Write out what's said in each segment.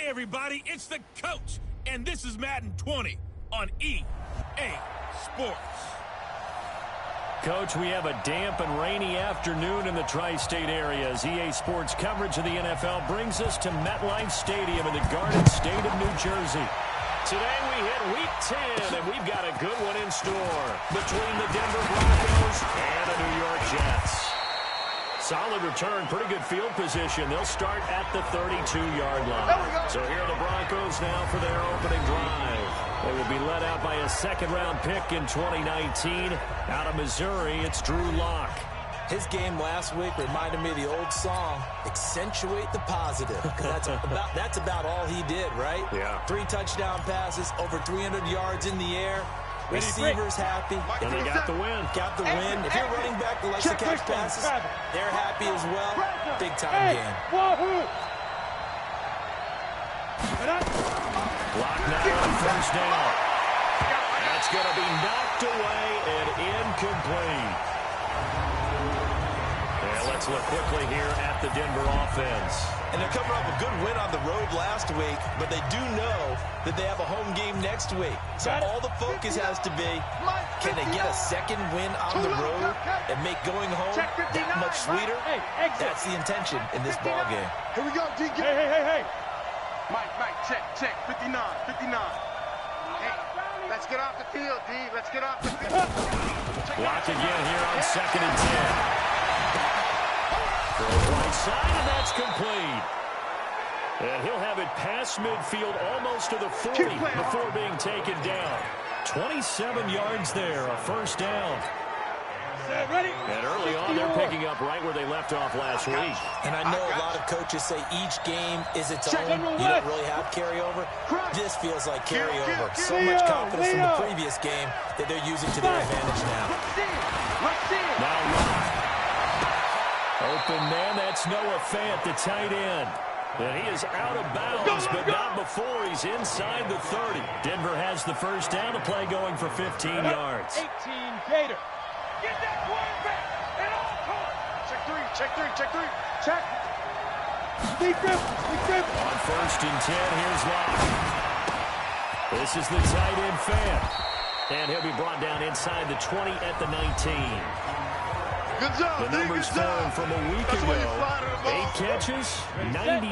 Hey, everybody, it's the coach, and this is Madden 20 on EA Sports. Coach, we have a damp and rainy afternoon in the tri-state area as EA Sports coverage of the NFL brings us to MetLife Stadium in the Garden State of New Jersey. Today we hit Week 10, and we've got a good one in store between the Denver Broncos and the New York Jets. Solid return, pretty good field position. They'll start at the 32-yard line. So here are the Broncos now for their opening drive. They will be led out by a second-round pick in 2019. Out of Missouri, it's Drew Lock. His game last week reminded me of the old song, accentuate the positive. That's about all he did, right? Yeah. 3 touchdown passes, over 300 yards in the air. Receivers happy. And they got the win. Got the win. If you're running back that likes to catch passes, they're happy as well. Big-time game. Lock now on first down. That's going to be knocked away and incomplete. And let's look quickly here at the Denver offense. And they're coming off a good win on the road last week, but they do know that they have a home game next week. So all the focus has to be, can they get a second win on the road and make going home that much sweeter? That's the intention in this ball game. Here we go, DK. Hey. Mike, check, 59. Hey, let's get off the field, D. Let's get off the field. Lock again here on 2nd and 10. Throws right side, and that's complete. And he'll have it past midfield almost to the 40 before being taken down. 27 yards there, a first down. And early on, they're picking up right where they left off last week. And I know a lot of coaches say each game is its own. You don't really have carryover. This feels like carryover. So much confidence from the previous game that they're using to their advantage now. Now Lock. Open man, that's Noah Fant, the tight end. And he is out of bounds, but not before he's inside the 30. Denver has the first down, the play going for 15 yards. 18 Gator. Get that quarterback at all costs. Check three. Check. Deep grip. On first and 10, here's Lock. This is the tight end Fant. And he'll be brought down inside the 20 at the 19. Good job, the numbers falling from a week ago. 8 catches, 99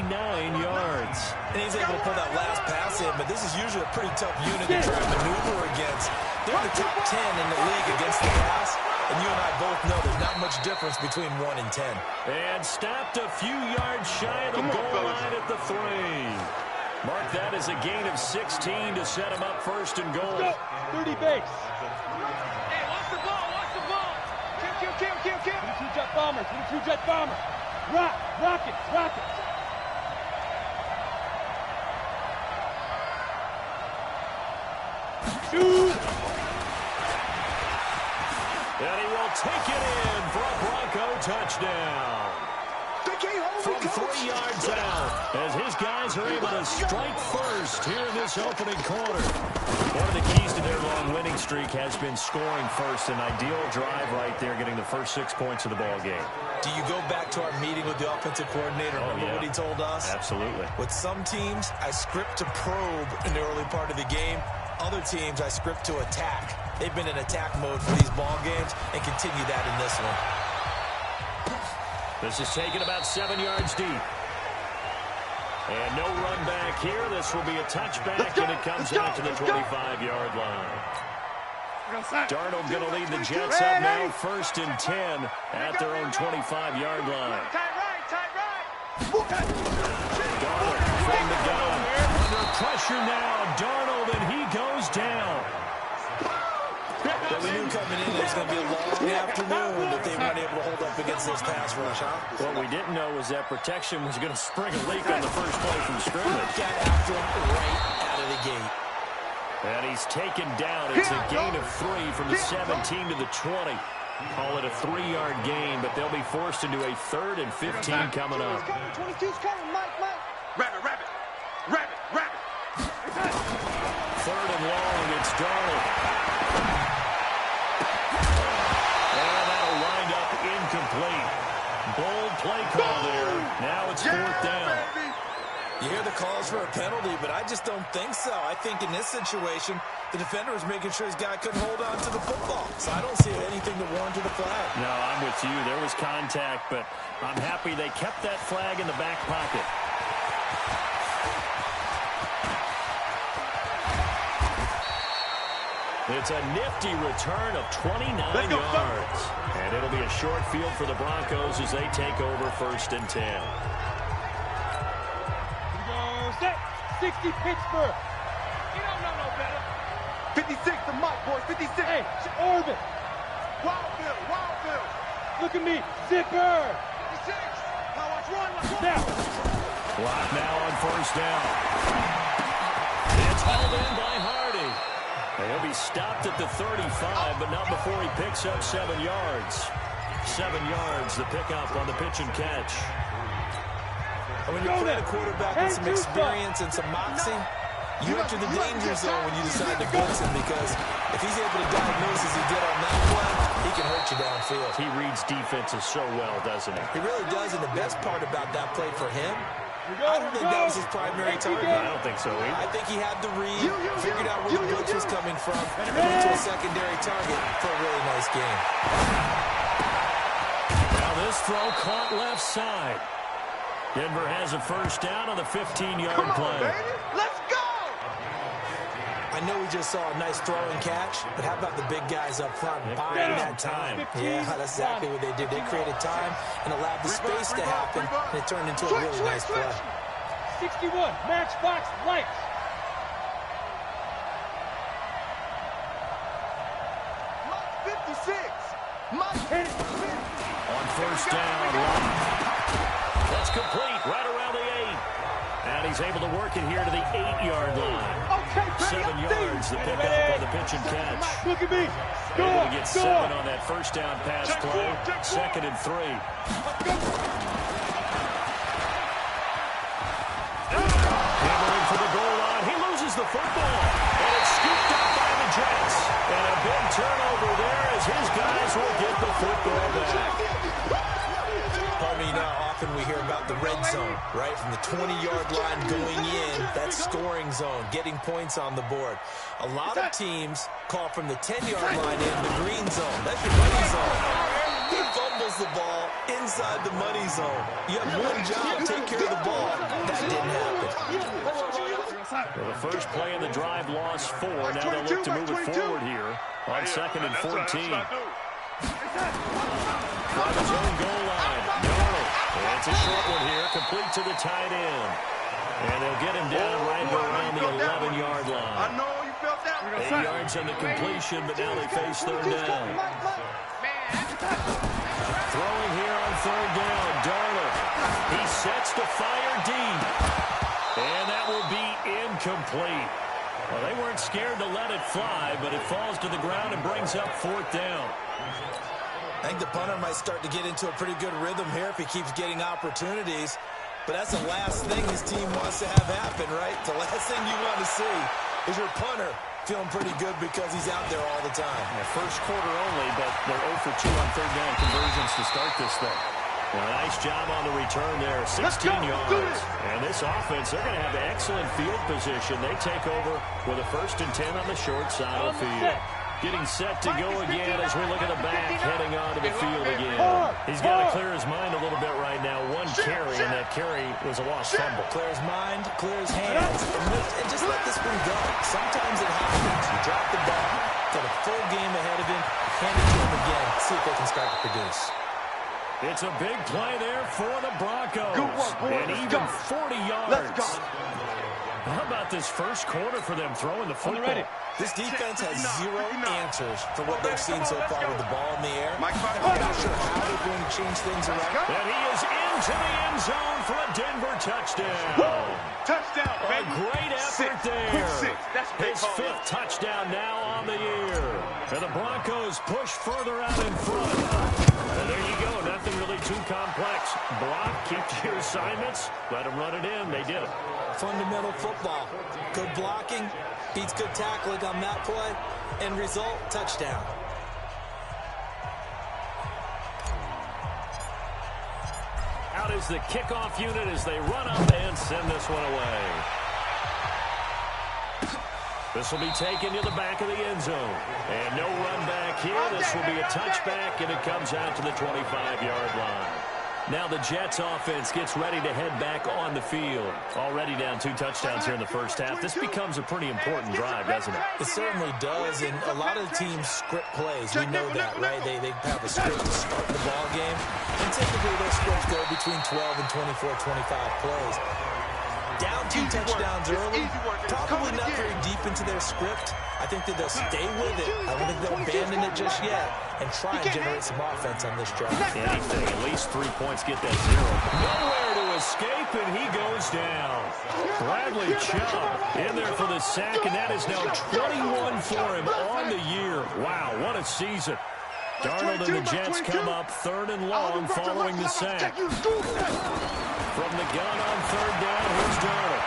yards. And he's able to pull that last pass in, but this is usually a pretty tough unit to try and maneuver against. They're in the top 10 in the league against the pass, and you and I both know there's not much difference between 1 and 10. And stopped a few yards shy of the goal line at the 3. Mark that as a gain of 16 to set him up first and goal. 30 base. Hey, watch the ball. Kill. 22 jet bomber. Rocket. Shoot. And he will take it in for a Bronco touchdown. From 3 yards out, as his guys are able to strike first here in this opening quarter. One of the keys to their long winning streak has been scoring first. An ideal drive right there, getting the first 6 points of the ball game. Do you go back to our meeting with the offensive coordinator? Remember what he told us? Absolutely. With some teams, I script to probe in the early part of the game. Other teams, I script to attack. They've been in attack mode for these ball games and continue that in this one. This is taken about 7 yards deep. And no run back here. This will be a touchback, and it comes out to the 25-yard line. Darnold going to lead the Jets up now, 1st and 10 at their own 25-yard line. Darnold from the gun. Under pressure now, Darnold, and he goes down. Well, we knew coming in there's going to be a long afternoon if they weren't able to hold up against this pass rush, huh? What we didn't know was that protection was going to spring a leak on the first play from scrimmage. Got after him right out of the gate. And he's taken down. It's a gain of 3 from the 17 to the 20. Call it a 3-yard gain, but they'll be forced into a 3rd and 15 coming up. 22's coming, Mike. Rabbit. 3rd and long, it's Darnold. And that'll wind up incomplete. Bold play call there. Now it's 4th down. You hear the calls for a penalty, but I just don't think so. I think in this situation, the defender was making sure his guy couldn't hold on to the football. So I don't see anything to warrant a flag. No, I'm with you. There was contact, but I'm happy they kept that flag in the back pocket. It's a nifty return of 29 yards. And it'll be a short field for the Broncos as they take over 1st and 10. Set 60 Pittsburgh. You don't know no better. 56 the Mike, boys. 56. Hey, Orbit. Wildville. Look at me. Zipper. 56. Now watch run. Now. Clock now on 1st down. It's hauled in by Hardy. And he'll be stopped at the 35, but not before he picks up 7 yards. 7 yards, the pickup on the pitch and catch. And when you play a quarterback with some experience and some moxie, you enter the danger zone when you decide to blitz him, because if he's able to diagnose as he did on that play, he can hurt you downfield. He reads defenses so well, doesn't he? He really does, and the best part about that play for him, I don't think that was his primary target. I don't think so either. I think he had the read, figured out where the blitz was coming from, and went to a secondary target for a really nice game. Now this throw caught left side. Denver has a 1st down on the 15-yard play. Baby. Let's go! I know we just saw a nice throw and catch, but how about the big guys up front buying that time? Yeah, that's exactly what they did. They created time and allowed the space to happen, and it turned into a really nice play. 61, Matchbox Lights. Mike 56. Mike 56. On 1st down, that's complete right around the 8. And he's able to work it here to the 8-yard line. 7 yards, the pickup on the pitch and catch. Look at me. Able to get 7 on that 1st down pass play. 2nd and 3. Handling for the goal line. He loses the football. And it's scooped up by the Jets. And a big turnover there as his guys will get the football back. Pardon me, you know how often we hear about the red zone, right? From the 20-yard line going in, that scoring zone, getting points on the board. A lot of teams call from the 10-yard line in the green zone. That's your money zone. He fumbles the ball inside the money zone. You have one job, take care of the ball. That didn't happen. Well, the first play in the drive lost 4. Now they'll look to move it forward here on 2nd and 14. From his own goal line. It's a short one here, complete to the tight end. And they'll get him down right around the 11-yard line. I know you felt that. 8 yards on the completion, but now they face 3rd down. Throwing here on 3rd down, Darnold. He sets to fire deep. And that will be incomplete. Well, they weren't scared to let it fly, but it falls to the ground and brings up 4th down. I think the punter might start to get into a pretty good rhythm here if he keeps getting opportunities. But that's the last thing his team wants to have happen, right? The last thing you want to see is your punter feeling pretty good because he's out there all the time. Yeah, first quarter only, but they're 0 for 2 on 3rd down conversions to start this thing. Well, nice job on the return there, 16 yards. And this offense, they're going to have excellent field position. They take over with a 1st and 10 on the short side of the field. Getting set to go again as we look at the back, heading onto the field again. He's got to clear his mind a little bit right now. 1 carry, and that carry was a lost fumble. Clear his mind, clear his hands, and just let this one go. Sometimes it happens. You drop the ball, got a full game ahead of him, hand it to him again, see if they can start to produce. It's a big play there for the Broncos. Good work, boy. And even 40 yards. Let's go. How about this first quarter for them throwing the football? This defense has 0 answers for what they've seen so far with the ball in the air. Mike, I'm not sure how they're going to change things around. And he is into the end zone for a Denver touchdown. Touchdown, baby. A great effort there. That's his 5th touchdown now on the year. And the Broncos push further out in front. And there you go. Nothing really too complex. Block, keep to your assignments, let them run it in. They did it. Fundamental football. Good blocking beats good tackling on that play. End result, touchdown. Out is the kickoff unit as they run up and send this one away. This will be taken to the back of the end zone. And no run back here. This will be a touchback, and it comes out to the 25-yard line. Now the Jets offense gets ready to head back on the field. Already down 2 touchdowns here in the first half. This becomes a pretty important drive, doesn't it? It certainly does, and a lot of teams script plays. We know that, right? They have a script to start the ball game, and typically those scripts go between 12 and 24, 25 plays. Down 2 touchdowns early, probably not very deep into their script. I think that they'll stay with it. I don't think they'll abandon it just yet and try and generate some offense on this drive. Anything, at least 3 points, get that 0. Nowhere to escape, and he goes down. Bradley Chubb in there for the sack, and that is now 21 for him on the year. Wow, what a season. Darnold and the Jets come up 3rd and long following the sack. From the gun on 3rd down, here's Darnold.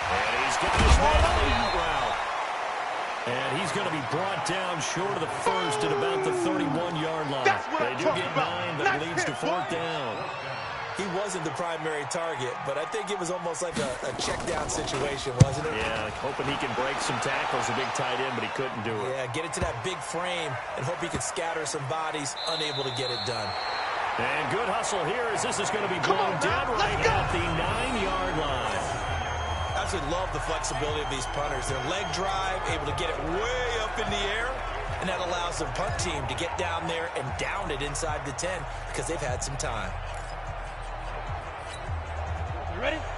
And he's got his man on the out route. And he's going to be brought down short of the first at about the 31-yard line. They do get 9, that leads to 4th down. He wasn't the primary target, but I think it was almost like a check down situation, wasn't it? Yeah, hoping he can break some tackles, a big tight end, but he couldn't do it. Yeah, get it to that big frame and hope he can scatter some bodies, unable to get it done. And good hustle here as this is going to be blown dead right at the 9-yard line. I absolutely love the flexibility of these punters. Their leg drive, able to get it way up in the air, and that allows the punt team to get down there and down it inside the 10 because they've had some time.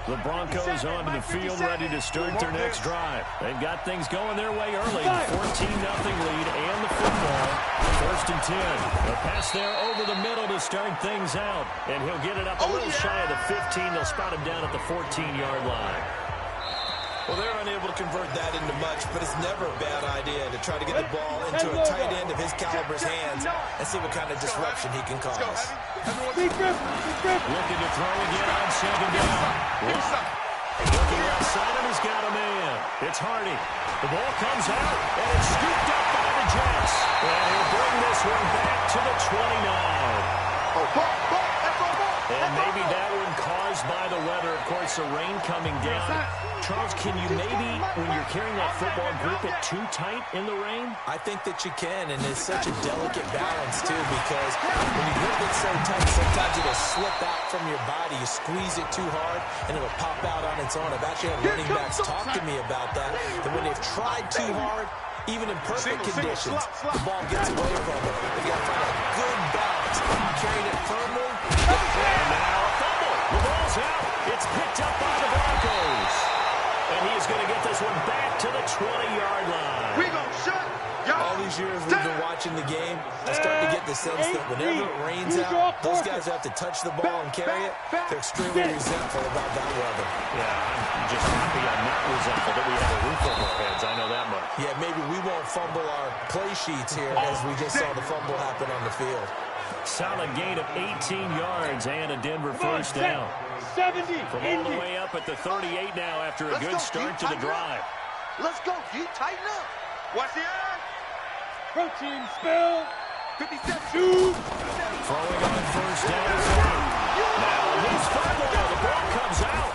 The Broncos onto the field, ready to start their next drive. They've got things going their way early. 14-0 lead and the football. 1st and 10. A pass there over the middle to start things out. And he'll get it up a little shy of the 15. They'll spot him down at the 14-yard line. Well, they're unable to convert that into much, but it's never a bad idea to try to get the ball into a tight end of his caliber's hands and see what kind of disruption he can cause. Looking to throw again on 2nd down. Looking outside, and he's got a man. It's Hardy. The ball comes out, and it's scooped up by the Jets. And he'll bring this one back to the 29. And maybe that one caused by the weather. Of course, the rain coming down. Charles, can you maybe, when you're carrying that football, grip it too tight in the rain? I think that you can, and it's such a delicate balance, too, because when you grip it so tight, sometimes it'll slip out from your body. You squeeze it too hard, and it'll pop out on its own. I've actually had running backs talk to me about that, that when they've tried too hard, even in perfect conditions, the ball gets away from them. They've got to find a good balance. Carrying it firmly. And now a fumble. The ball's out. It's picked up by the Broncos. And he is going to get this one back to the 20-yard line. We gonna shut all these years we've been watching the game, I start to get the sense that whenever it rains out, those guys have to touch the ball and carry it. They're extremely resentful about that weather. Yeah, I'm just happy I'm not resentful that we have a roof over our heads. I know that much. Yeah, maybe we won't fumble our play sheets here as we just saw the fumble happen on the field. Solid gain of 18 yards and a Denver first down. 70. From all the way up at the 38 now after a good start to the drive. Let's go. You tighten up. Watch the eye. Protein spill. 57. Shoot. Throwing on first down is on. Now he's fumbled. The ball comes out.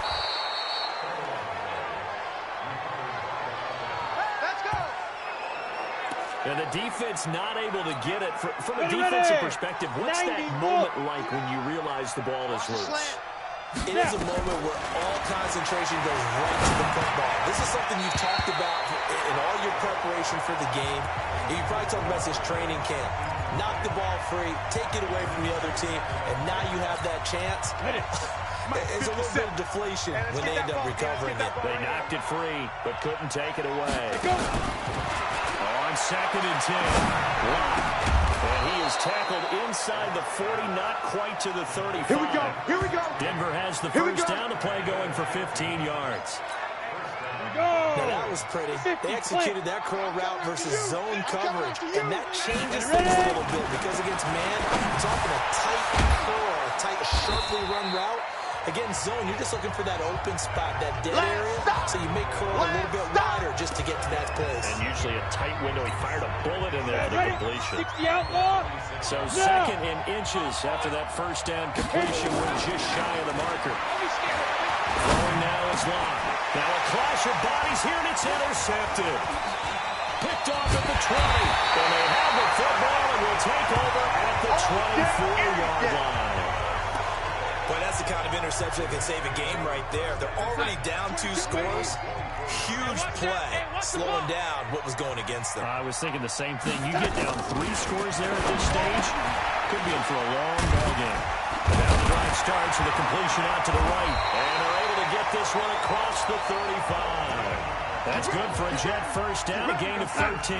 Let's go. And the defense not able to get it. From a defensive perspective, what's that moment like when you realize the ball is loose? It is a moment where all concentration goes right to the football. This is something you've talked about in all your preparation for the game. You probably talked about this training camp. Knock the ball free, take it away from the other team, and now you have that chance. It's a little bit of deflation when they end up recovering it. They knocked it free, but couldn't take it away. On 2nd and 10. Wow. And he is tackled inside the 40, not quite to the 35. Here we go. Here we go. Denver has the first down to play going for 15 yards. Now that was pretty. They executed that curl route versus zone coverage, and that changes things a little bit because against man, it's often a tight curl, a tight, sharply run route. Against zone, you're just looking for that open spot, that dead area, so you may curl a little bit wider just to get to that place. And usually a tight window. He fired a bullet in there for the completion. So second in inches after that first down completion. We're just shy of the marker. Throwing now is Locke. Now a clash of bodies here, and it's intercepted. Picked off at the 20. And they have the football and will take over at the 24-yard line. Boy, that's the kind of interception that can save a game right there. They're already down 2 scores. Huge play, slowing down what was going against them. I was thinking the same thing. You get down 3 scores there at this stage, could be in for a long ball game. Now the drive starts with a completion out to the right. And they're able to get this one across the 35. That's good for a Jet first down, a gain of 13.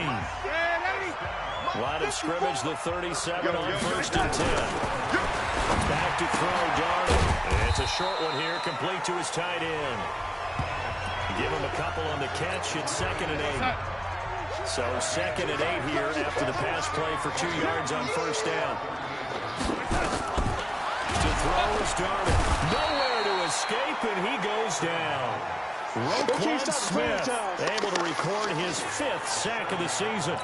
Line of scrimmage, the 37 on first and 10. Back to throw, Darnold. It's a short one here, complete to his tight end. Give him a couple on the catch. It's 2nd and 8. So 2nd and 8 here after the pass play for 2 yards on first down. To throw is Darnold. Nowhere to escape, and he goes down. Roquan Smith able to record his 5th sack of the season.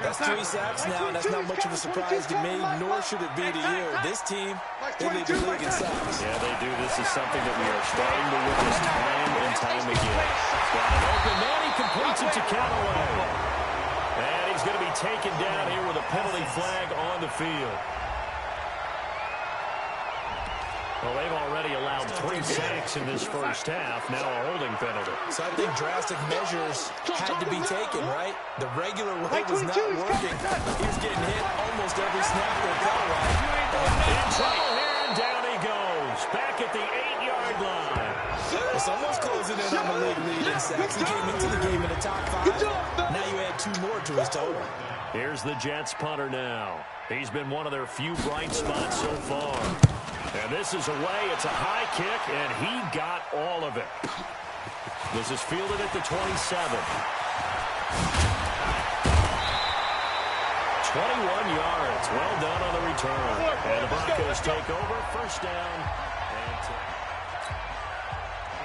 That's 3 sacks now, and that's not much of a surprise to me, nor should it be to you. This team, they lead the league in sacks. Yeah, they do. This is something that we are starting to witness time and time again. Got an open man. He completes it to Callaway. And he's going to be taken down here with a penalty flag on the field. Well, they've already allowed 3 sacks in this first half. Now a holding penalty. So I think drastic measures had to be taken, right? The regular way was not working. He was getting hit almost every snap that felt right. In trouble here, and down he goes. Back at the 8-yard line. Well, someone's closing in on the league lead in sacks. He came into the game in the top 5. Now you add 2 more to his total. Here's the Jets punter now. He's been one of their few bright spots so far. And this is away. It's a high kick, and he got all of it. This is fielded at the 27. 21 yards. Well done on the return. And the Broncos take over. First down.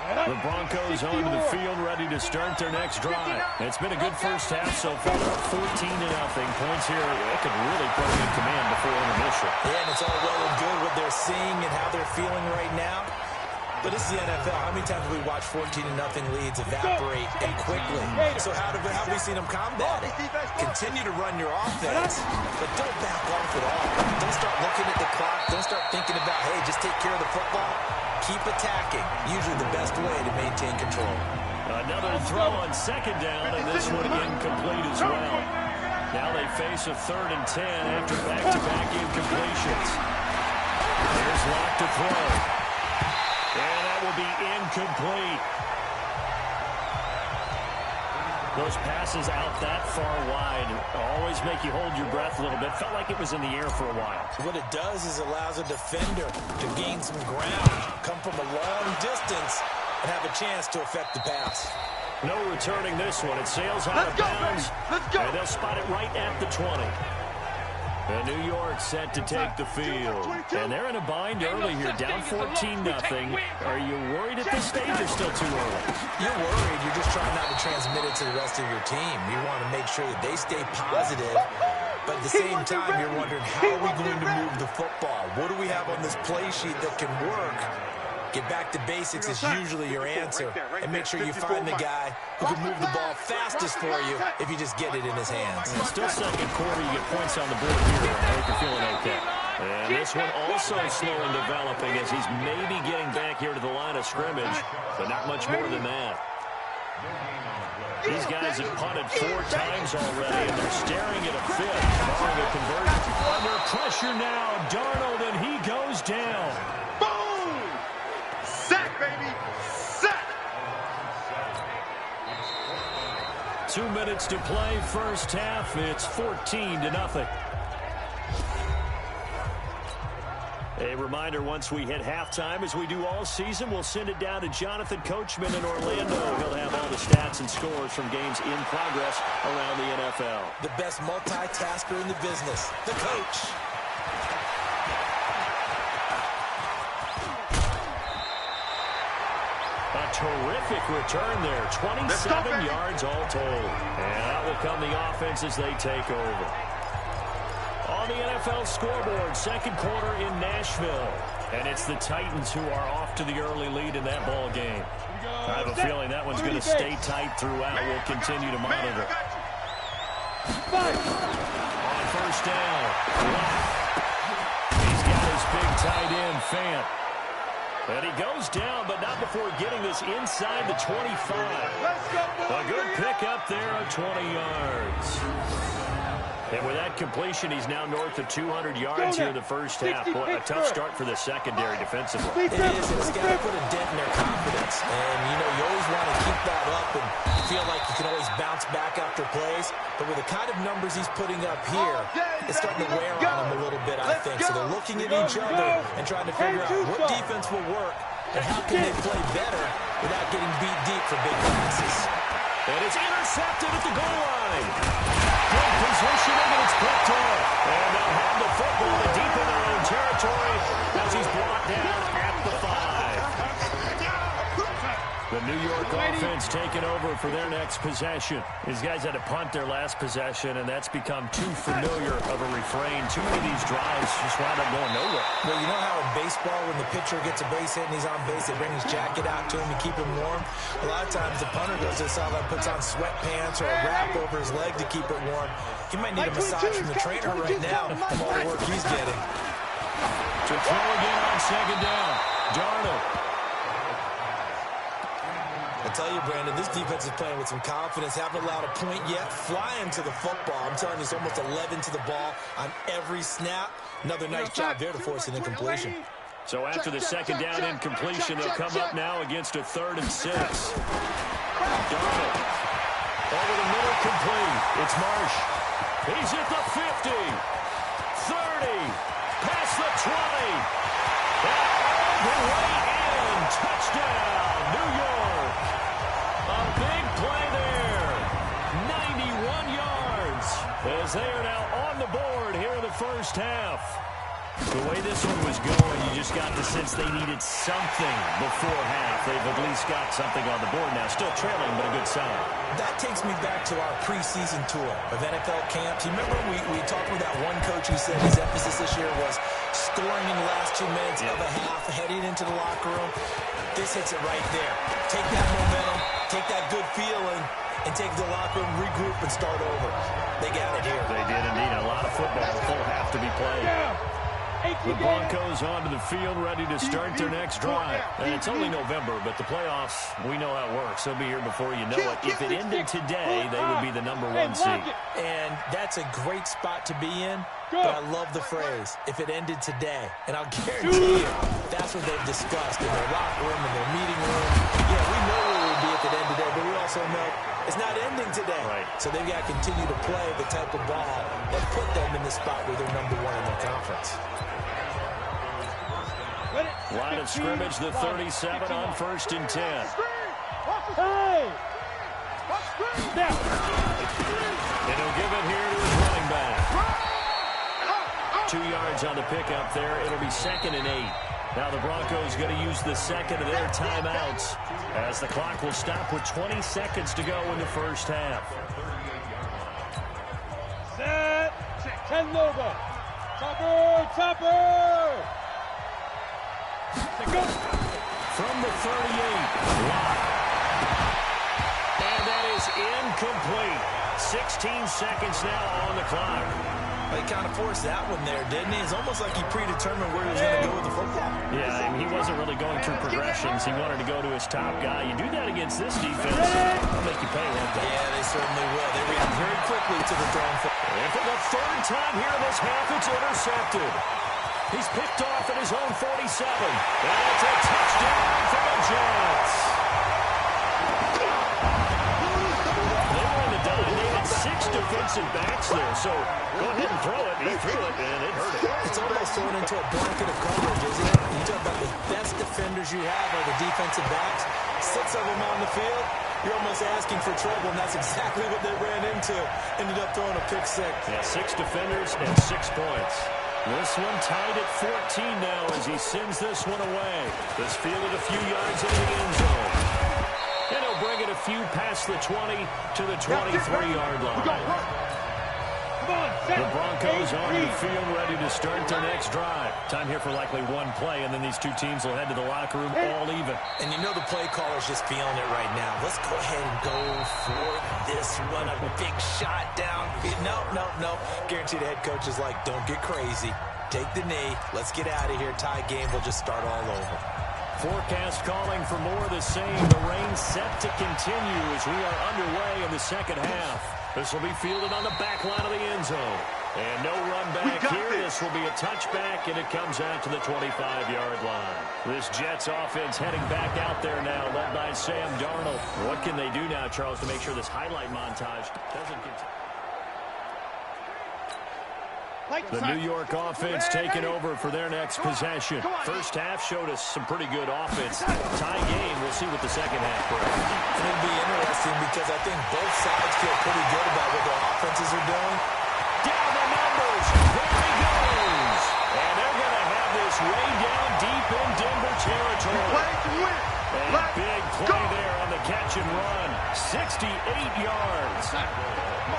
The Broncos onto the field, ready to start their next drive. It's been a good first half so far. 14-0. Points here. They could really put them in command before intermission. Yeah, and it's all well and good what they're seeing and how they're feeling right now. But this is the NFL. How many times have we watched 14-0 leads evaporate and quickly? So how have we seen them combat it? Continue to run your offense, but don't back off at all. Don't start looking at the clock. Don't start thinking about, hey, just take care of the football. Keep attacking. Usually the best way to maintain control. Another throw on 2nd down, and this one incomplete as well. Now they face a 3rd and 10 after back-to-back incompletions. Here's Locke to throw. And that will be incomplete. Those passes out that far wide always make you hold your breath a little bit. Felt like it was in the air for a while. What it does is allows a defender to gain some ground, come from a long distance, and have a chance to affect the pass. No returning this one. It sails out of bounds. And they'll spot it right at the 20. And New York set to take the field. And they're in a bind early here, down 14-0. Are you worried at this stage or still too early? You're worried. You're just trying not to transmit it to the rest of your team. You want to make sure that they stay positive. But at the same time, you're wondering, how are we going to move the football? What do we have on this play sheet that can work? Get back to basics is usually your answer. And make sure you find the guy who can move the ball fastest for you if you just get it in his hands. Still 2nd quarter, you get points on the board here. I think you're feeling okay. And this one also slow in developing as he's maybe getting back here to the line of scrimmage, but not much more than that. These guys have punted 4 times already, and they're staring at a 5th, barring a conversion. Under pressure now, Darnold, and he goes down. Boom! Sack, baby! Sack! 2 minutes to play, first half. It's 14-0. A reminder, once we hit halftime, as we do all season, we'll send it down to Jonathan Coachman in Orlando. He'll have all the stats and scores from games in progress around the NFL. The best multitasker in the business, the coach. terrific return there. 27 yards all told. And out will come the offense as they take over. On the NFL scoreboard, second quarter in Nashville. And it's the Titans who are off to the early lead in that ball game. I have a feeling that one's going to stay tight throughout. We'll continue to monitor. On first down, he's got his big tight end, Fant. And he goes down, but not before getting this inside the 25. A good pick up there of 20 yards. And with that completion, he's now north of 200 yards here in the first half. Boy, a tough start for the secondary defensively. It is, and it's got to put a dent in their confidence. And, you know, you always want to keep that up and feel like you can always bounce back after plays. But with the kind of numbers he's putting up here, it's starting to wear on him a little bit, I think. So they're looking at each other and trying to figure out what defense will work and how can they play better without getting beat deep for big passes. And it's intercepted at the goal line. Good positioning, and it's picked off. And they'll have the football deep in their own territory as he's brought down at the 5. The New York offense taking over for their next possession. These guys had to punt their last possession, and that's become too familiar of a refrain. Too many of these drives just wound up going nowhere. Well, you know how in baseball, when the pitcher gets a base hit and he's on base, they bring his jacket out to him to keep him warm? A lot of times the punter goes to the sideline, puts on sweatpants or a wrap over his leg to keep it warm. He might need a massage from the trainer right now from all the work he's getting. To throw again on second down. Darnold. I tell you, Brandon, this defense is playing with some confidence. Haven't allowed a point yet. Flying to the football. I'm telling you, it's almost 11 to the ball on every snap. Another nice job there to force an incompletion. So after the second down incompletion, they'll come up now against a 3rd and 6. Darnold. Over the middle, complete. It's Marsh. He's at the 50. 30. Past the 20. And all the way in. Touchdown, New York. A big play there. 91 yards as they are now on the board here in the first half. The way this one was going, you just got the sense they needed something before half. They've at least got something on the board now. Still trailing, but a good sign. That takes me back to our preseason tour of NFL camps. You remember we talked with that one coach who said his emphasis this year was scoring in the last 2 minutes of a half, heading into the locker room. This hits it right there. Take that momentum, take that good feeling, and take the locker room, regroup, and start over. They got it here. They did indeed. A lot of football, full half to be played. The Broncos onto the field, ready to start their next drive. And it's only November, but the playoffs, we know how it works. They'll be here before you know it. If it ended today, they would be the #1 seed. And that's a great spot to be in, but I love the phrase, if it ended today. And I'll guarantee you, that's what they've discussed in their locker room, in their meeting room. Yeah, we know where we'll be if it ended today, but we also know it's not ending today. Right. So they've got to continue to play the type of ball that put them in the spot where they're #1 in their conference. Line of scrimmage, the 37 on 1st and 10. Hey! And he'll give it here to his running back. 2 yards on the pickup there. It'll be 2nd and 8. Now the Broncos going to use the second of their timeouts as the clock will stop with 20 seconds to go in the first half. Set. 10 logo. Chopper. From the 38. And that is incomplete. 16 seconds now on the clock. He kind of forced that one there, didn't he? It's almost like he predetermined where he was going to go with the football. Yeah, I mean, he wasn't really going through progressions. He wanted to go to his top guy. You do that against this defense, they'll make you pay, won't they? Yeah, they certainly will. They react very quickly to the throwing football. And for the 3rd time here in this half, it's intercepted. He's picked off at his own 47. And it's a touchdown for the Jets. They were in the dime. They had 6 defensive backs there. So go ahead and throw it. He threw it, and it hurt him. It's almost thrown into a blanket of coverage, isn't it? You talk about the best defenders you have are the defensive backs. 6 of them on the field. You're almost asking for trouble, and that's exactly what they ran into. Ended up throwing a pick 6. Yeah, 6 defenders and 6 points. This one tied at 14 now as he sends this one away. This fielded a few yards into the end zone. And he'll bring it a few past the 20 to the 23-yard line. The Broncos on the field ready to start their next drive. Time here for likely one play, and then these two teams will head to the locker room all even. And you know the play caller's just feeling it right now. Let's go ahead and go for this one. A big shot down. No. Guaranteed the head coach is like, don't get crazy. Take the knee. Let's get out of here. Tie game will just start all over. Forecast calling for more of the same. The rain set to continue as we are underway in the second half. This will be fielded on the back line of the end zone. And no run back here. This will be a touchback, and it comes out to the 25-yard line. This Jets offense heading back out there now, led by Sam Darnold. What can they do now, Charles, to make sure this highlight montage doesn't continue? The New York offense taking over for their next possession. First half showed us some pretty good offense. Tie game. We'll see what the second half brings. It'll be interesting because I think both sides feel pretty good about what their offenses are doing. Down the numbers. There he goes. And they're going to have this way down deep in Denver territory. A big play there on the catch and run. 68 yards.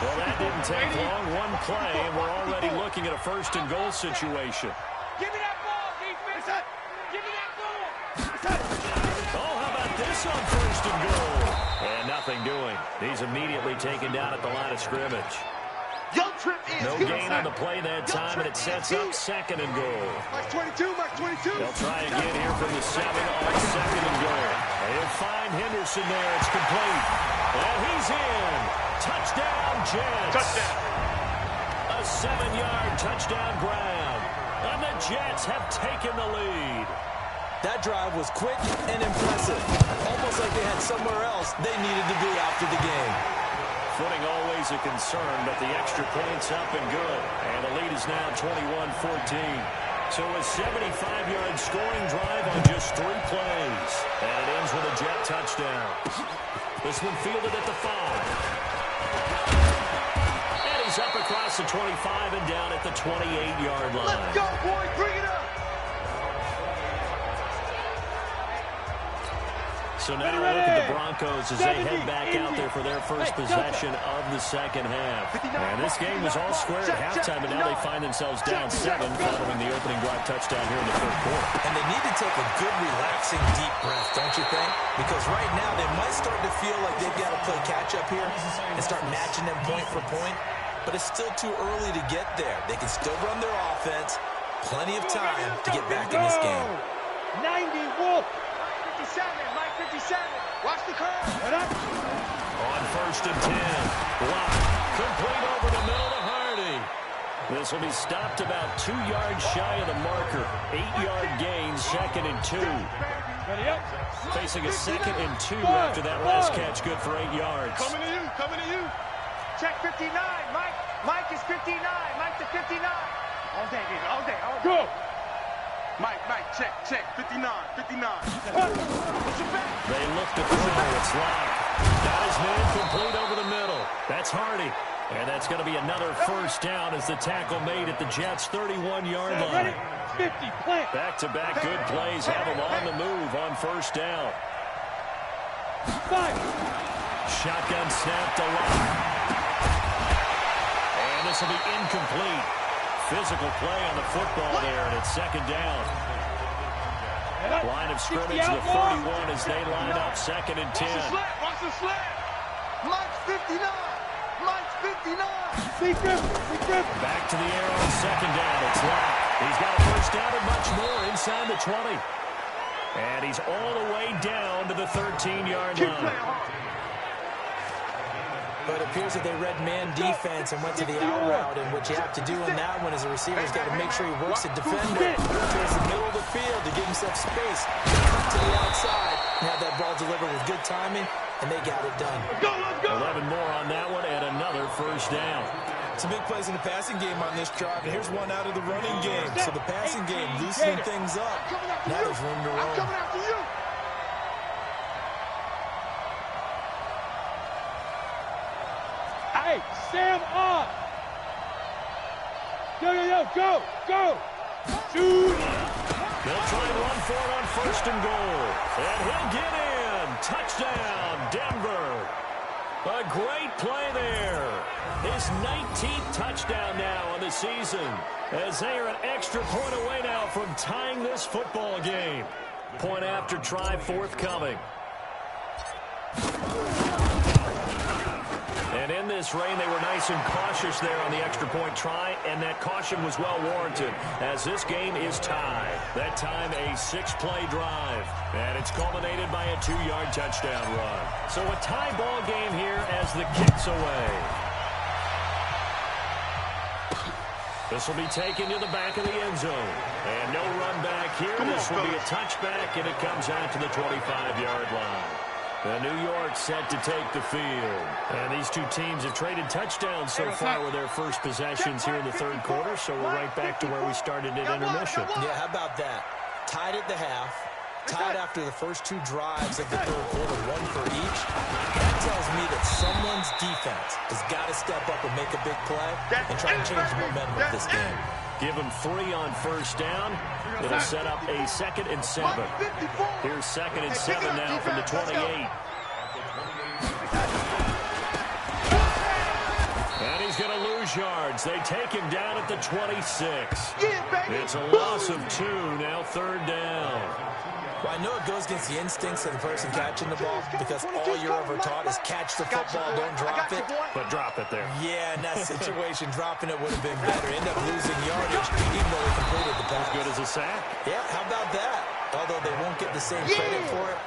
Well, that didn't take long. One play, and we're already looking at a first and goal situation. Give me that ball, defense. Give me that ball. Oh, how about this on first and goal? And nothing doing. He's immediately taken down at the line of scrimmage. No gain on the play that time, and it sets up second and goal. Mark 22, Mark 22. They'll try again here from the 7 on second and goal. They'll find Henderson there. It's complete. And he's in. Touchdown, Jets. Touchdown. A 7-yard touchdown grab. And the Jets have taken the lead. That drive was quick and impressive. Almost like they had somewhere else they needed to be after the game. Footing always a concern, but the extra points up and good. And the lead is now 21-14. So a 75-yard scoring drive on just 3 plays. And it ends with a Jet touchdown. This one fielded at the 5. And he's up across the 25 and down at the 28-yard line. Let's go, boys. Bring it up. So now we'll look at the Broncos as they head back out there for their first possession of the second half. And this game was all square at halftime, but now they find themselves down 7 following the opening drive touchdown here in the third quarter. And they need to take a good, relaxing, deep breath, don't you think? Because right now they might start to feel like they've got to play catch-up here and start matching them point for point. But it's still too early to get there. They can still run their offense. Plenty of time to get back in this game. 90, Wolf. 57, Mike 57. Watch the curve. On first and 10. Block. Complete over the middle to Hardy. This will be stopped about 2 yards shy of the marker. 8-yard gain, second and 2. Ready up. Facing a second and 2 after that last catch, good for 8 yards. Coming to you, coming to you. Check 59, Mike. Mike is 59. Mike to 59. All day, baby, all day, all day. Go. Mike, check, 59, 59. They look to throw, it's locked. Got his man complete over the middle. That's Hardy. And that's going to be another first down as the tackle made at the Jets' 31-yard line. 50, plant. Back-to-back good plays have him on the move on first down. 5. Shotgun snap to Locke. And this will be incomplete. Physical play on the football there, and it's second down. Line of scrimmage, the 31 as they line up second and 10. Watch the slap. Mike's 59. Mike's 59. Big grip. Back to the air on second down. It's Locke. He's got a first down and much more inside the 20. And he's all the way down to the 13-yard line. But it appears that they read man defense and went to the out route, and what you have to do in that one is the receiver's got to make sure he works the defender towards the middle of the field to give himself space to cut to the outside and have that ball delivered with good timing, and they got it done. Let's go. 11 more on that one and another first down. Some big plays in the passing game on this drive, and here's one out of the running game. So the passing game loosening things up. Now there's room to roam. I'm coming after you. Hey, Sam up. Go! Shoot! They'll try and run for it on 1st and goal. And he'll get in. Touchdown, Denver. A great play there. His 19th touchdown now on the season, as they are an extra point away now from tying this football game. Point after try forthcoming. And in this rain, they were nice and cautious there on the extra point try, and that caution was well warranted as this game is tied. That time a 6-play drive, and it's culminated by a 2-yard touchdown run. So a tie ball game here as the kick's away. This will be taken to the back of the end zone. And no run back here. This will be a touchback, and it comes out to the 25-yard line. The New York set to take the field. And these two teams have traded touchdowns so far with their first possessions here in the third quarter, so we're right back to where we started at intermission. Yeah, how about that? Tied at the half, tied after the first 2 drives of the third quarter, 1 for each. That tells me that someone's defense has got to step up and make a big play and try to change the momentum of this game. Give them 3 on 1st down. It'll set up a 2nd and 7. Here's 2nd and 7 now from the 28. And he's going to lose yards. They take him down at the 26. It's a loss of 2, now 3rd down. Well, I know it goes against the instincts of the person catching the ball because all you're ever taught is catch the football, don't drop it. But drop it there. Yeah, in that situation, dropping it would have been better. End up losing yardage even though they completed the pass. As good as a sack. Yeah, how about that? Although they won't get the same credit for it.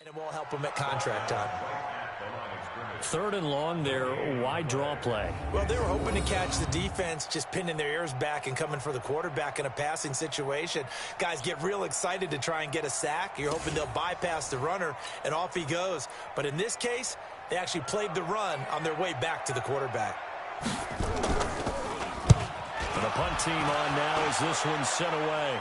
And it won't help them at contract time. 3rd and long, their wide draw play. Well, they were hoping to catch the defense, just pinning their ears back and coming for the quarterback in a passing situation. Guys get real excited to try and get a sack. You're hoping they'll bypass the runner, and off he goes. But in this case, they actually played the run on their way back to the quarterback. And the punt team on now as this one's sent away.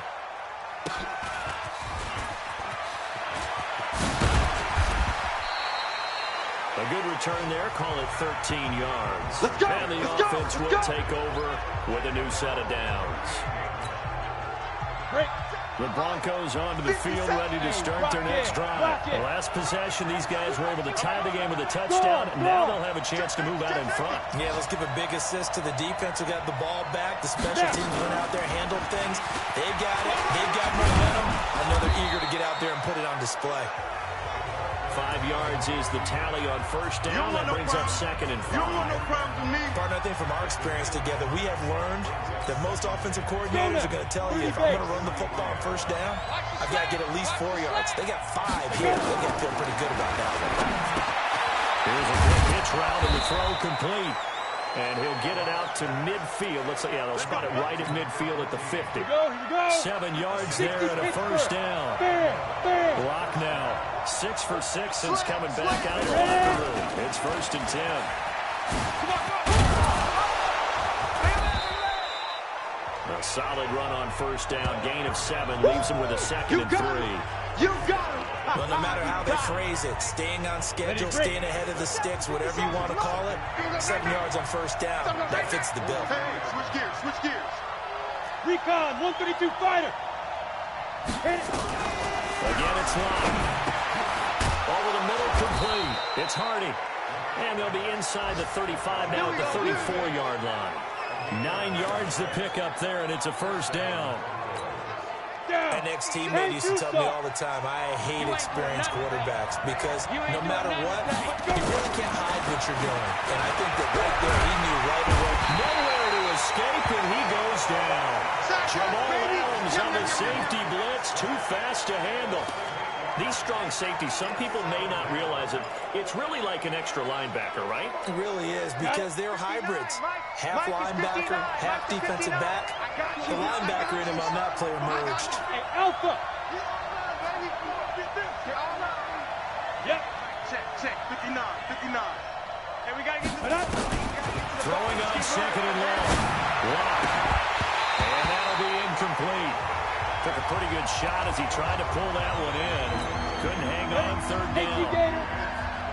A good return there, call it 13 yards. Let's go, and the offense will take over with a new set of downs. Great. The Broncos onto the field, ready to start their next drive. The last possession, these guys were able to tie the game with a touchdown. Now they'll have a chance to move out in front. Yeah, let's give a big assist to the defense who got the ball back. The special teams went out there, handled things. They got it. They've got momentum. I know they're eager to get out there and put it on display. 5 yards is the tally on first down. That brings up 2nd and 5. You don't want no problems with me. Partner, I think from our experience together, we have learned that most offensive coordinators are going to tell you, if I'm going to run the football on first down, I've got to get at least 4 yards. They got 5 here. They got to feel pretty good about that one. Here's a quick hitch route and the throw complete. And he'll get it out to midfield. Looks like, yeah, they'll spot it right at midfield at the 50. 7 yards there and a first down. Block now. 6 for 6 since coming back out of the locker room. It's 1st and 10. A solid run on first down. Gain of 7 leaves him with a 2nd and 3. You got him. Well, no matter how they phrase it, staying on schedule, staying ahead of the sticks, whatever you want to call it, 7 yards on first down, that fits the bill. Hey, switch gears, switch gears. Recon, 132 fighter. Hit it. Again, it's long. Over the middle, complete. It's Hardy. And they'll be inside the 35 now at the 34-yard line. 9 yards to pick up there, and it's a first down. My next teammate used to tell me all the time, I hate experienced quarterbacks because no matter what, you really can't hide what you're doing. And I think that right there, he knew right away. Nowhere to escape, and he goes down. Jamal Adams on the safety blitz, too fast to handle. These strong safeties, some people may not realize it. It's really like an extra linebacker, right? It really is because they're hybrids. Half linebacker, half defensive back. The linebacker in him on that play emerged. Hey, Alpha. Yep. Check, 59, 59. Hey, we got to get Put up. Throwing on 2nd and long. Lock. And that'll be incomplete. Took a pretty good shot as he tried to pull that one in. Couldn't hang on 3rd down.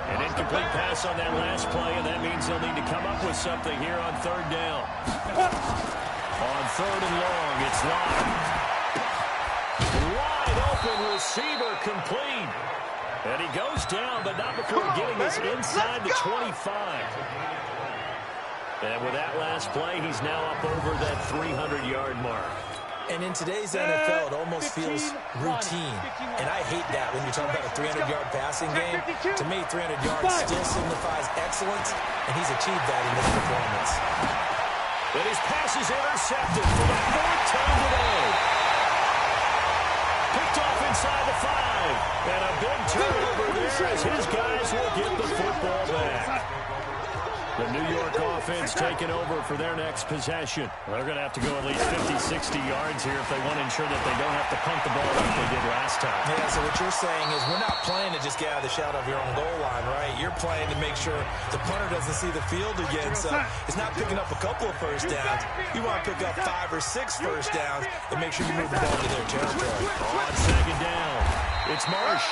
An incomplete pass on that last play, and that means they'll need to come up with something here on 3rd down. On 3rd and long, it's Locke. Wide open receiver complete. And he goes down, but not before getting this inside the 25. And with that last play, he's now up over that 300-yard mark. And in today's NFL, it almost feels routine. And I hate that when you're talking about a 300-yard passing game. To me, 300 yards still signifies excellence, and he's achieved that in this performance. And his pass is intercepted for the 4th time today. Picked off inside the 5. And a big turnover there as his guys will get the football back. The New York offense taking over for their next possession. They're going to have to go at least 50, 60 yards here if they want to ensure that they don't have to punt the ball like they did last time. Yeah, so what you're saying is we're not playing to just get out of the shadow of your own goal line, right? You're playing to make sure the punter doesn't see the field again. So it's not picking up a couple of first downs. You want to pick up 5 or 6 first downs and make sure you move the ball to their territory. On 2nd down, it's Marsh.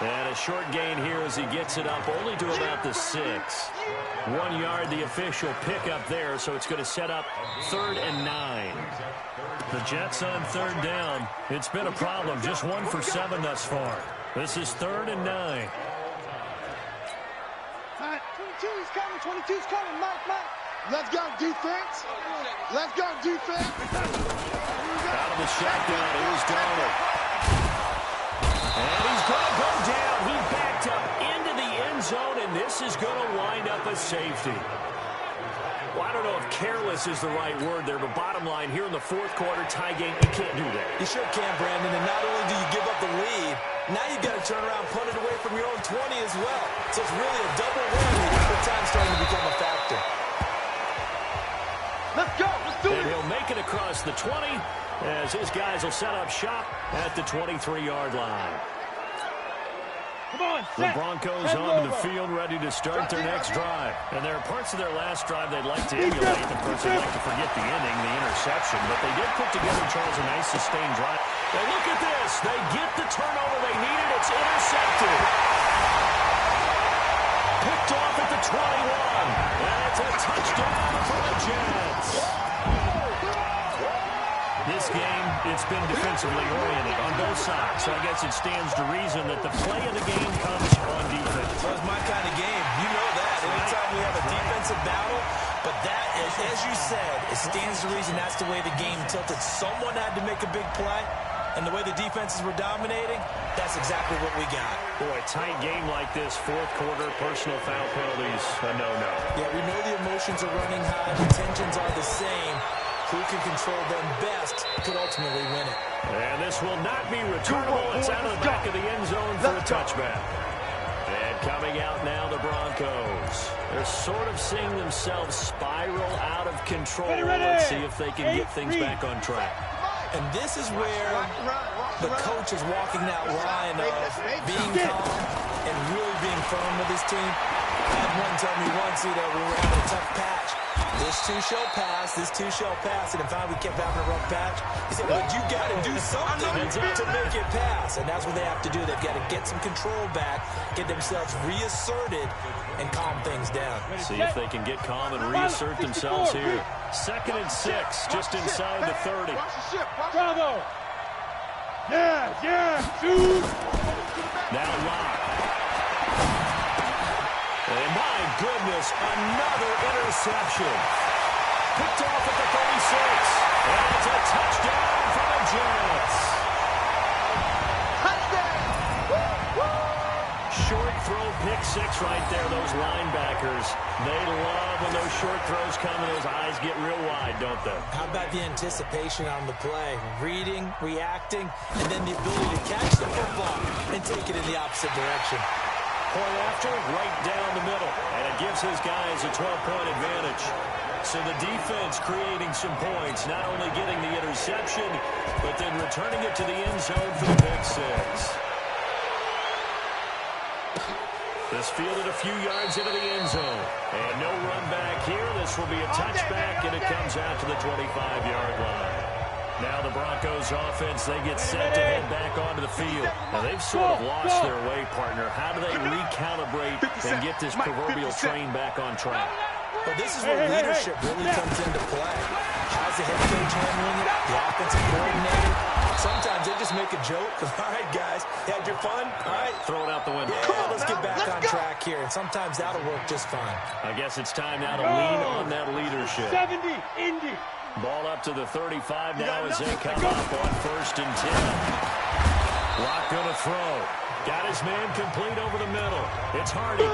And a short gain here as he gets it up only to about the 6. 1 yard, the official pickup there, so it's going to set up 3rd and 9. The Jets on 3rd down. It's been a problem, just 1 for 7 thus far. This is 3rd and 9. 22's coming, 22's coming, Mike. Let's go defense. Let's go defense. Out of the shotgun, here's Darnold. And he's going to go down. He backed up into the end zone, and this is going to wind up a safety. Well, I don't know if careless is the right word there, but bottom line, here in the fourth quarter, tie game, you can't do that. You sure can, Brandon, and not only do you give up the lead, now you've got to turn around and punt it away from your own 20 as well. So it's really a double whammy when time's starting to become a factor. Let's go. Let's do it. And he'll make it across the 20 as his guys will set up shop at the 23-yard line. Come on, The Broncos onto the field, ready to start their next drive. And there are parts of their last drive they'd like to emulate. Of course, they'd like to forget the inning, the interception. But they did put together, Charles, a nice sustained drive. And look at this. They get the turnover they needed. It's intercepted. Picked off at the 21. And it's a touchdown for the Jets. This game, it's been defensively oriented on both sides. So I guess it stands to reason that the play of the game comes on defense. Well, it's my kind of game. You know that. Anytime we have a defensive battle, but that is, as you said, it stands to reason that's the way the game tilted. Someone had to make a big play, and the way the defenses were dominating, that's exactly what we got. Boy, tight game like this, fourth quarter, personal foul penalties, a no-no. Yeah, we know the emotions are running high, the tensions are the same. Who can control them best could ultimately win it. And this will not be returnable. It's out of the back of the end zone for a touchback. And coming out now, the Broncos. They're sort of seeing themselves spiral out of control. Let's see if they can get things back on track. And this is where the coach is walking that line of being calm and really being firm with his team. I had one tell me once, we were having a tough patch. This too shall pass, this too shall pass. And if we kept having a rough patch, he said, but you got to do something to make it pass. And that's what they have to do. They've got to get some control back, get themselves reasserted, and calm things down. See if they can get calm and reassert themselves here. 2nd and 6, just inside the 30. Bravo. Yeah, shoot. Now Locke. And my goodness, another interception. Picked off at the 36. And it's a touchdown for the Jets. Short throw, pick six right there, those linebackers. They love when those short throws come and those eyes get real wide, don't they? How about the anticipation on the play? Reading, reacting, and then the ability to catch the football and take it in the opposite direction. Point after, right down the middle. And it gives his guys a 12-point advantage. So the defense creating some points, not only getting the interception, but then returning it to the end zone for the pick six. This fielded a few yards into the end zone. And no run back here. This will be a touchback, and it comes out to the 25-yard line. Now the Broncos offense, they get set to head back onto the field. Now they've sort of lost their way, partner. How do they recalibrate and get this proverbial train back on track? But this is where leadership really comes into play. How's the head coach handling it? The offensive coordinator? Sometimes they just make a joke. All right, guys, had your fun? All right. Throw it out the window. Yeah, let's get back on track here. And sometimes that'll work just fine. I guess it's time now to lean on that leadership. 70, Indy. Ball up to the 35 now as they come up on 1st and 10. Locke gonna throw. Got his man complete over the middle. It's Hardy.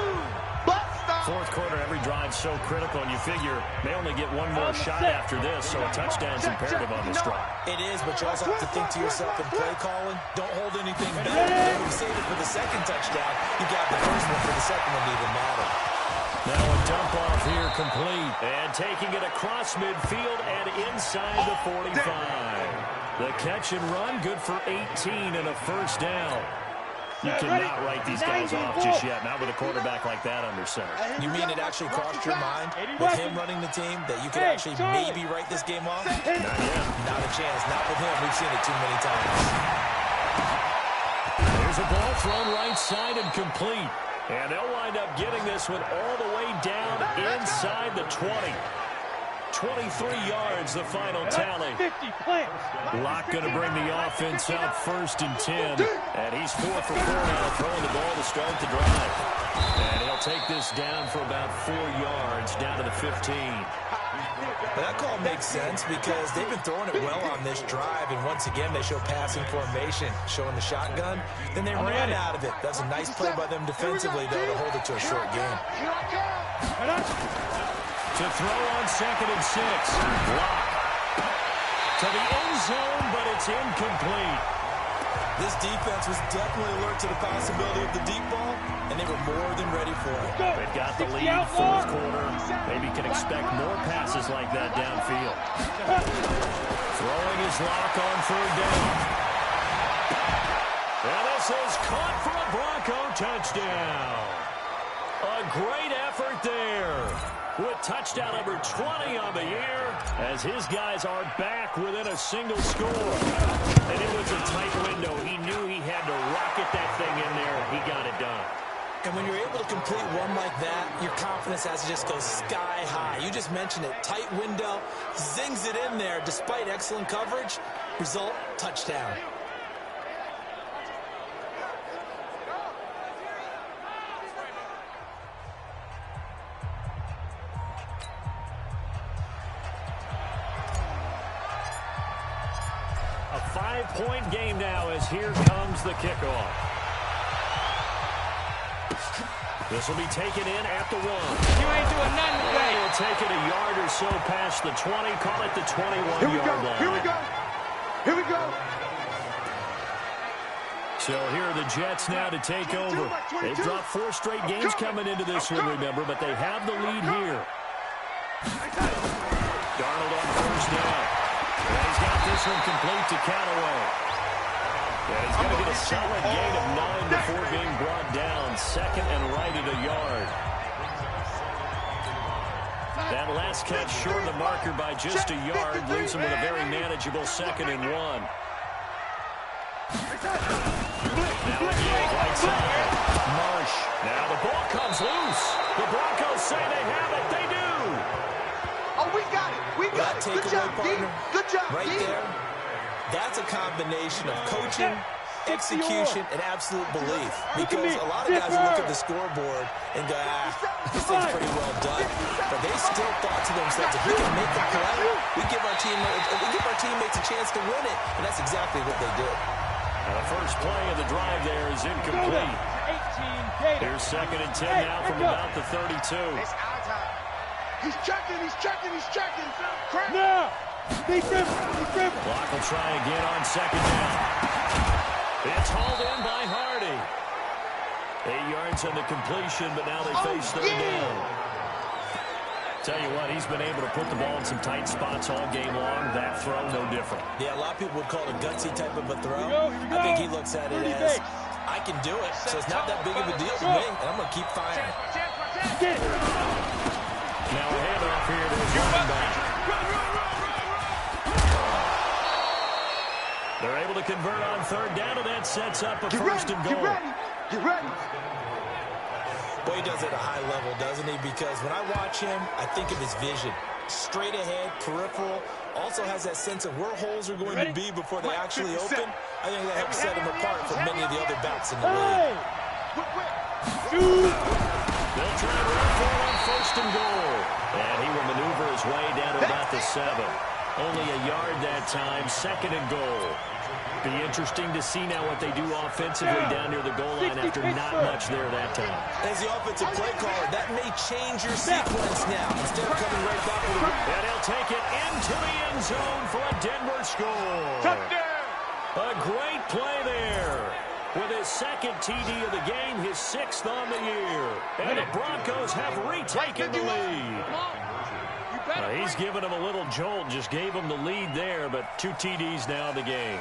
Fourth quarter, every drive so critical, and you figure they only get one more shot after this, so a touchdown's imperative on this drive. It is, but you also have to think to yourself in play calling, don't hold anything back. When you save it for the second touchdown, you got the first one for the second one to even matter. Now a dump off here complete. And taking it across midfield and inside the 45. The catch and run, good for 18 and a first down. You cannot write these guys off just yet, not with a quarterback like that under center. You mean it actually crossed your mind with him running the team that you could actually maybe write this game off? Not yet. Not a chance. Not with him. We've seen it too many times. There's a ball thrown right side and complete. And they'll wind up getting this one all the way down inside the 20. 23 yards, the final tally. 50 plants. Locke going to bring the offense out 1st and 10. And he's 4 for 4 now, throwing the ball to start the drive. And he'll take this down for about 4 yards, down to the 15. But that call makes sense because they've been throwing it well on this drive. And once again, they show passing formation, showing the shotgun. Then they ran out of it. That's a nice play by them defensively, though, to hold it to a short game. To throw on 2nd and 6. Block. To the end zone, but it's incomplete. This defense was definitely alert to the possibility of the deep ball, and they were more than ready for it. They've got the lead, 4th quarter. Maybe can expect more passes like that downfield. Throwing his lock on 3rd down. And this is caught for a Bronco touchdown. A great effort there. With touchdown number 20 on the year, as his guys are back within a single score. And it was a tight window. He knew he had to rocket that thing in there. He got it done. And when you're able to complete one like that, your confidence has to just go sky high. You just mentioned it. Tight window, zings it in there despite excellent coverage. Result, touchdown. A 5-point game now as here comes the kickoff. This will be taken in at the 1. You ain't doing nothing today. We'll take it a yard or so past the 20. Call it the 21-yard line. Here we go. Here we go. So here are the Jets now to take over. They've dropped 4 straight games coming into this one, remember, but they have the lead here. Darnold on 1st down. And he's got this one complete to Callaway. And he's going to get a solid gain of 9 before being brought down. 2nd and right at a yard. That last catch short of the marker by just a yard leaves him with a very manageable 2nd and 1. Now again, right side. Marsh. Now the ball comes loose. The Broncos say they have it. They do. Oh, we got it. We got it. Good job, D. Good job, Right there, that's a combination of coaching, execution, and absolute belief. Because a lot of guys will look at the scoreboard and go, this thing's pretty well done. But they still thought to themselves, if we can make the play, we give our teammates a chance to win it. And that's exactly what they did. And the first play of the drive there is incomplete. Here's 2nd and 10 now from about the 32. It's our time. He's checking. Now! Be different. Clock will try again on 2nd down. It's hauled in by Hardy. 8 yards on the completion, but now they face 3rd down. Tell you what, he's been able to put the ball in some tight spots all game long. That throw, no different. Yeah, a lot of people would call it a gutsy type of a throw. I think he looks at it as, I can do it, so it's not that big of a deal to me, and I'm going to keep firing. Now a handoff here to his running back. They're able to convert on 3rd down, and that sets up a 1st and goal. Get ready. Boy, he does it at a high level, doesn't he? Because when I watch him, I think of his vision. Straight ahead, peripheral. Also has that sense of where holes are going to be before they actually open. I think that helps set him apart from many of the other backs in the league. They'll try to run for it on 1st and goal. And he will maneuver his way down to about the 7. Only a yard that time, 2nd and goal. Be interesting to see now what they do offensively down near the goal line after not much there that time. As the offensive play caller, that may change your sequence now. Instead of coming right back with a... And he'll take it into the end zone for a Denver score. Touchdown. A great play there. With his 2nd TD of the game, his 6th on the year. And the Broncos have retaken the lead. He's given him a little jolt, just gave him the lead there, but 2 TDs now in the game.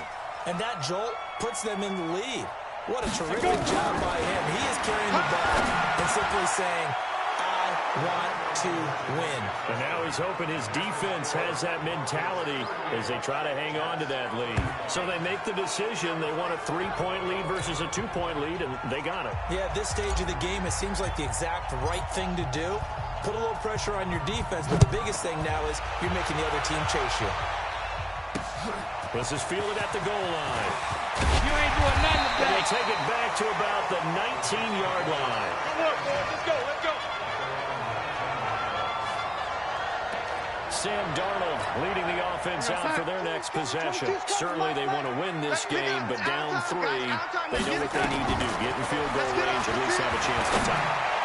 And that jolt puts them in the lead. What a terrific job by him. He is carrying the ball and simply saying, I want to win. And now he's hoping his defense has that mentality as they try to hang on to that lead. So they make the decision. They want a 3-point lead versus a 2-point lead, and they got it. Yeah, at this stage of the game, it seems like the exact right thing to do. Put a little pressure on your defense, but the biggest thing now is you're making the other team chase you. This is fielded at the goal line. You ain't doing nothing And today. they take it back to about the 19-yard line. Let's go. Sam Darnold leading the offense out for their next possession. Certainly they want to win this game, but down 3, they know what they need to do. Get in field goal range, at least have a chance to tie.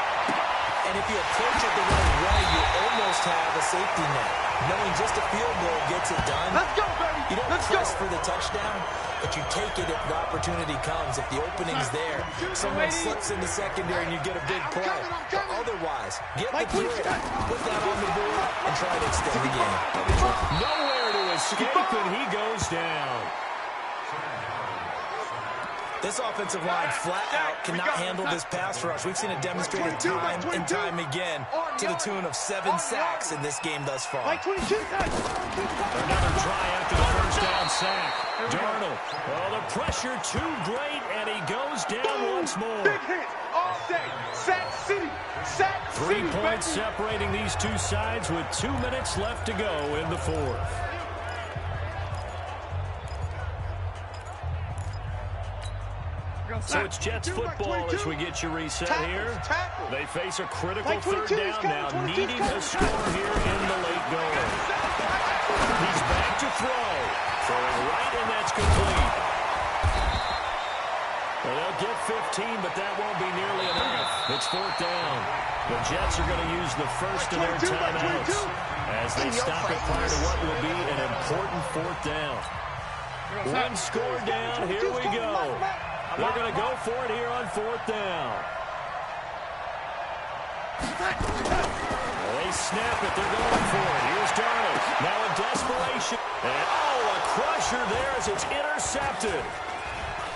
And if you approach it the right way, you almost have a safety net. Knowing just a field goal gets it done. Let's go, baby. You don't press for the touchdown, but you take it if the opportunity comes. If the opening's there, someone slips in the secondary and you get a big play. But otherwise, get the three, put that on the board, and try to extend the game. Nowhere to escape, and he goes down. This offensive line flat out cannot handle this pass rush. We've seen it demonstrated time and time again to the tune of 7 sacks in this game thus far. Another try after the first down sack. Darnold. Oh, the pressure too great, and he goes down once more. Big hit all day. Sack City. Sack City. 3 points separating these two sides with 2 minutes left to go in the fourth. So it's Jets football as we get you reset here. They face a critical third down now, needing a score here in the late going. He's back to throw. Throwing right, and that's complete. Well, they'll get 15, but that won't be nearly enough. It's fourth down. The Jets are going to use the first of their timeouts as they stop it prior to what will be an important fourth down. One score down. Here we go. They're going to go for it here on fourth down. They snap it. They're going for it. Here's Darnold. Now in desperation. And, a crusher there as it's intercepted.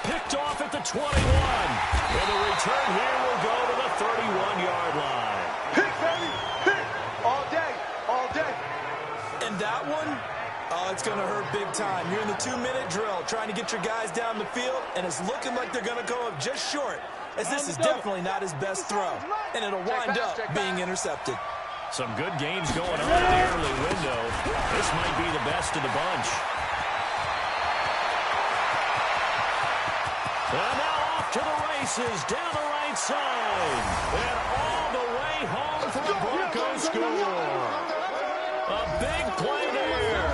Picked off at the 21. And the return here will go to the 31-yard line. Hit, baby. Hit. All day. All day. And that one, it's going to hurt big time. You're in the 2-minute drill trying to get your guys down the field, and it's looking like they're going to go up just short, as this is definitely not his best throw, and it'll wind up being intercepted. Some good games going on in the early window. This might be the best of the bunch. And now off to the races, down the right side. And all the way home for the Broncos score. A big play there.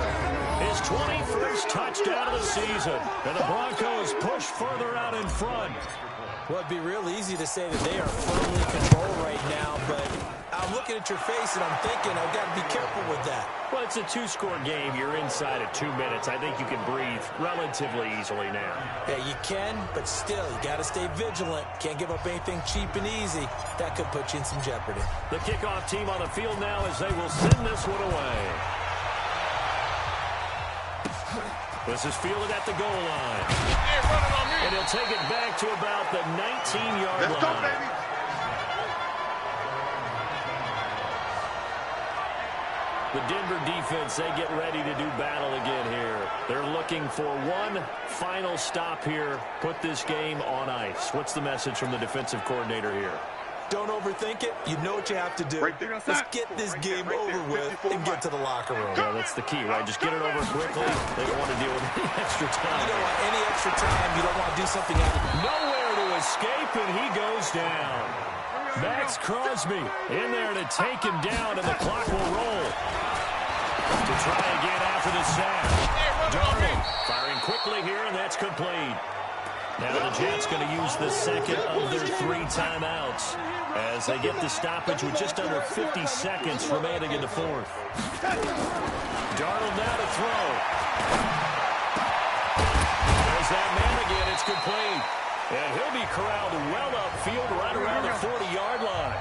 His 21st touchdown of the season. And the Broncos push further out in front. Well, it'd be real easy to say that they are firmly in control right now, but I'm looking at your face and I'm thinking I've got to be careful with that. Well, it's a 2-score game. You're inside at 2 minutes. I think you can breathe relatively easily now. Yeah, you can, but still, you got to stay vigilant. Can't give up anything cheap and easy. That could put you in some jeopardy. The kickoff team on the field now as they will send this one away. This is fielded at the goal line. And he'll take it back to about the 19-yard line. Let's go, baby. The Denver defense, they get ready to do battle again here. They're looking for one final stop here, put this game on ice. What's the message from the defensive coordinator here? Don't overthink it. You know what you have to do. Let's get this game over with and get to the locker room. Yeah, that's the key, right? Just get it over quickly. They don't want to deal with any extra time. You don't want any extra time. You don't want to do something out of it. Nowhere to escape, and he goes down. Max Crosby in there to take him down, and the clock will roll. To try again after the sack. Darnold firing quickly here, and that's complete. Now the Jets going to use the second of their 3 timeouts as they get the stoppage with just under 50 seconds remaining in the fourth. Darnold now to throw. There's that man again. It's complete. And he'll be corralled well upfield right around the 40-yard line.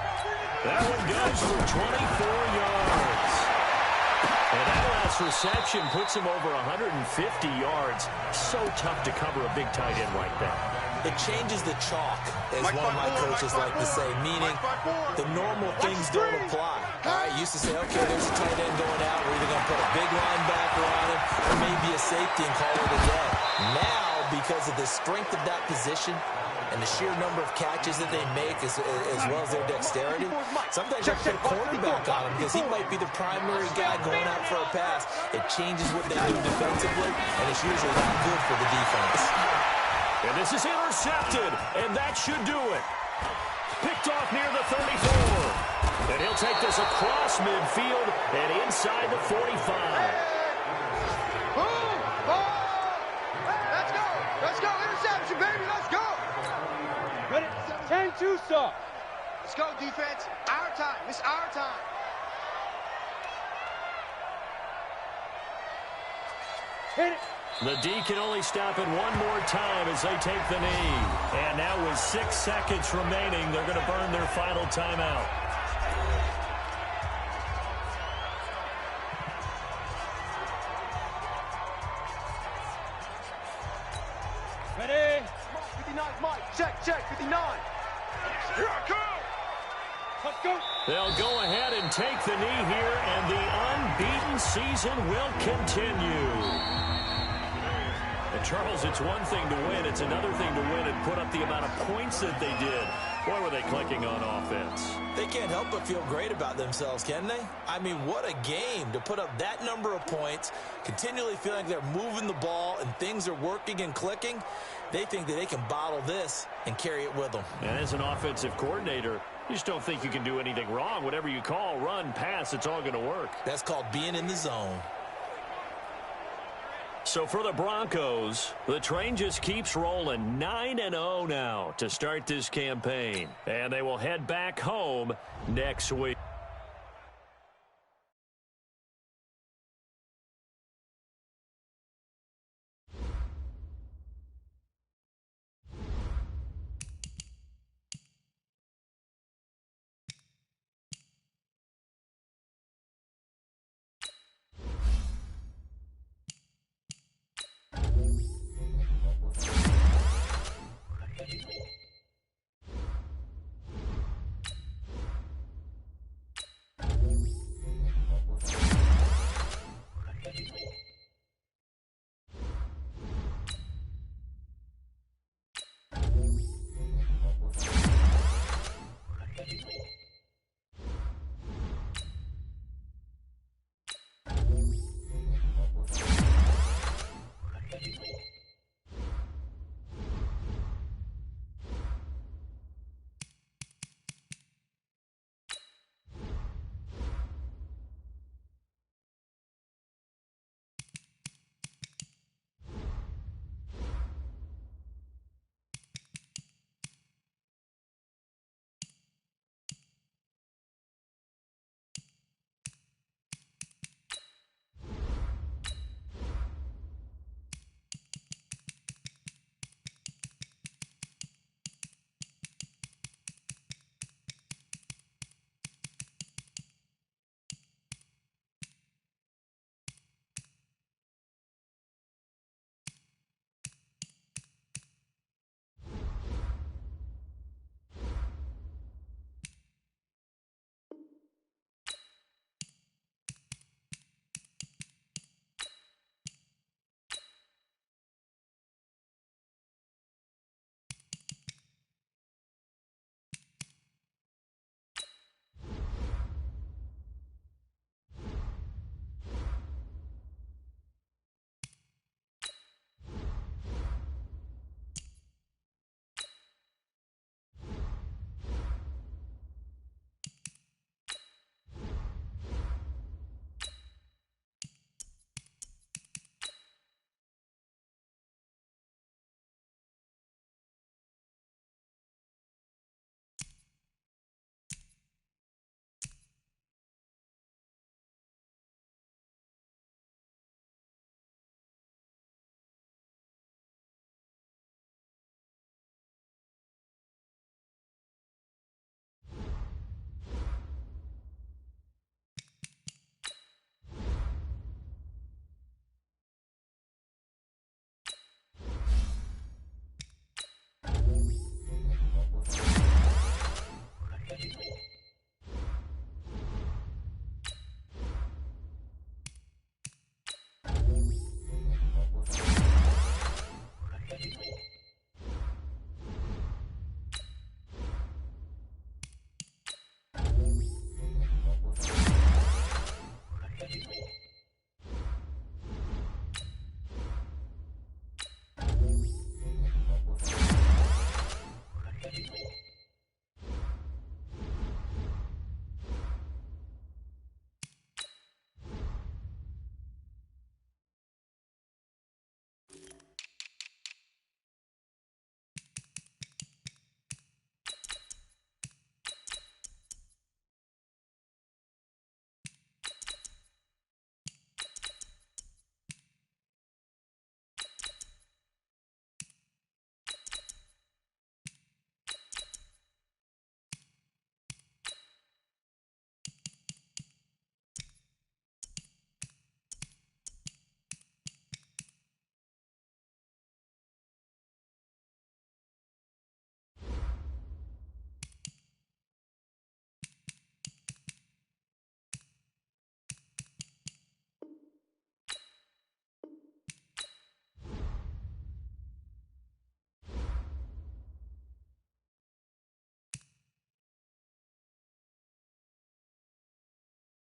That one goes for 24 yards. And that last reception puts him over 150 yards. So tough to cover a big tight end like that. It changes the chalk, as one of my coaches like to say, meaning the normal things don't apply. All right, used to say, okay, there's a tight end going out. We're either going to put a big linebacker on him or maybe a safety and call it a day. Now, because of the strength of that position and the sheer number of catches that they make as well as their dexterity, sometimes you have to put a cornerback on him because he might be the primary guy going out for a pass. It changes what they do defensively, and it's usually not good for the defense. And this is intercepted, and that should do it. Picked off near the 34. And he'll take this across midfield and inside the 45. Let's go. Let's go. Interception, baby. Let's go. Ready? 10-2 stop. Let's go, defense. Our time. It's our time. Hit it. The D can only stop it one more time as they take the knee. And now with 6 seconds remaining, they're going to burn their final timeout. Ready? 59, Mike. Check, 59. Here I come. Let's go. They'll go ahead and take the knee here, and the unbeaten season will continue. And Charles, it's one thing to win. It's another thing to win and put up the amount of points that they did. Boy, were they clicking on offense. They can't help but feel great about themselves, can they? I mean, what a game to put up that number of points, continually feeling like they're moving the ball and things are working and clicking. They think that they can bottle this and carry it with them. And as an offensive coordinator, you just don't think you can do anything wrong. Whatever you call, run, pass, it's all going to work. That's called being in the zone. So for the Broncos, the train just keeps rolling 9-0 now to start this campaign. And they will head back home next week.